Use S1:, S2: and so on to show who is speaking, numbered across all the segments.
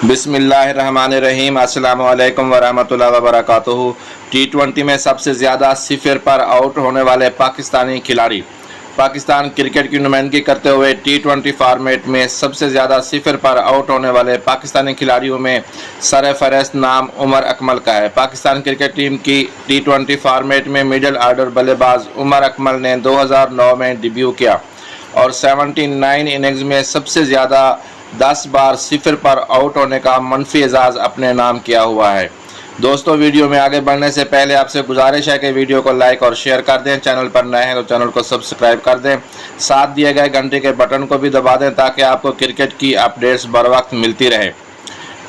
S1: بسم اللہ الرحمن الرحیم۔ السلام علیکم ورحمۃ اللہ وبرکاتہ۔ T20 میں سب سے زیادہ صفر پر آؤٹ ہونے والے پاکستانی کھلاڑی۔ پاکستان کرکٹ کی نمائندگی کرتے ہوئے T20 فارمیٹ میں سب سے زیادہ صفر پر آؤٹ ہونے والے پاکستانی کھلاڑیوں میں سر فہرست نام عمر اکمل کا ہے۔ پاکستان کرکٹ ٹیم کی T20 فارمیٹ میں مڈل آرڈر بلے باز عمر اکمل نے 2009 میں ڈیبیو کیا اور 79 اننگز میں سب سے زیادہ 10 بار صفر پر آؤٹ ہونے کا منفی اعزاز اپنے نام کیا ہوا ہے۔ دوستو، ویڈیو میں آگے بڑھنے سے پہلے آپ سے گزارش ہے کہ ویڈیو کو لائک اور شیئر کر دیں، چینل پر نئے ہیں تو چینل کو سبسکرائب کر دیں، ساتھ دیے گئے گھنٹے کے بٹن کو بھی دبا دیں تاکہ آپ کو کرکٹ کی اپڈیٹس بر وقت ملتی رہے۔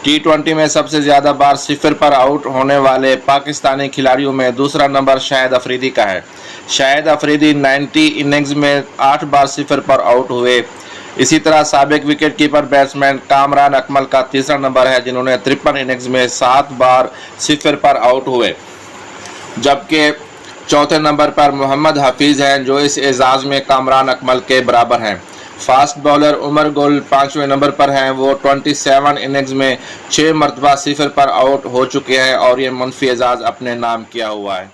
S1: T20 میں سب سے زیادہ بار صفر پر آؤٹ ہونے والے پاکستانی کھلاڑیوں میں دوسرا نمبر شاہد افریدی کا ہے۔ شاہد افریدی 90 اننگز میں 8 بار صفر پر آؤٹ ہوئے۔ اسی طرح سابق وکٹ کیپر بیٹسمین کامران اکمل کا تیسرا نمبر ہے، جنہوں نے 53 اننگز میں 7 بار صفر پر آؤٹ ہوئے، جبکہ چوتھے نمبر پر محمد حفیظ ہیں جو اس اعزاز میں کامران اکمل کے برابر ہیں۔ فاسٹ بولر عمر گل 5ویں نمبر پر ہیں، وہ 27 اننگز میں 6 مرتبہ صفر پر آؤٹ ہو چکے ہیں اور یہ منفی اعزاز اپنے نام کیا ہوا ہے۔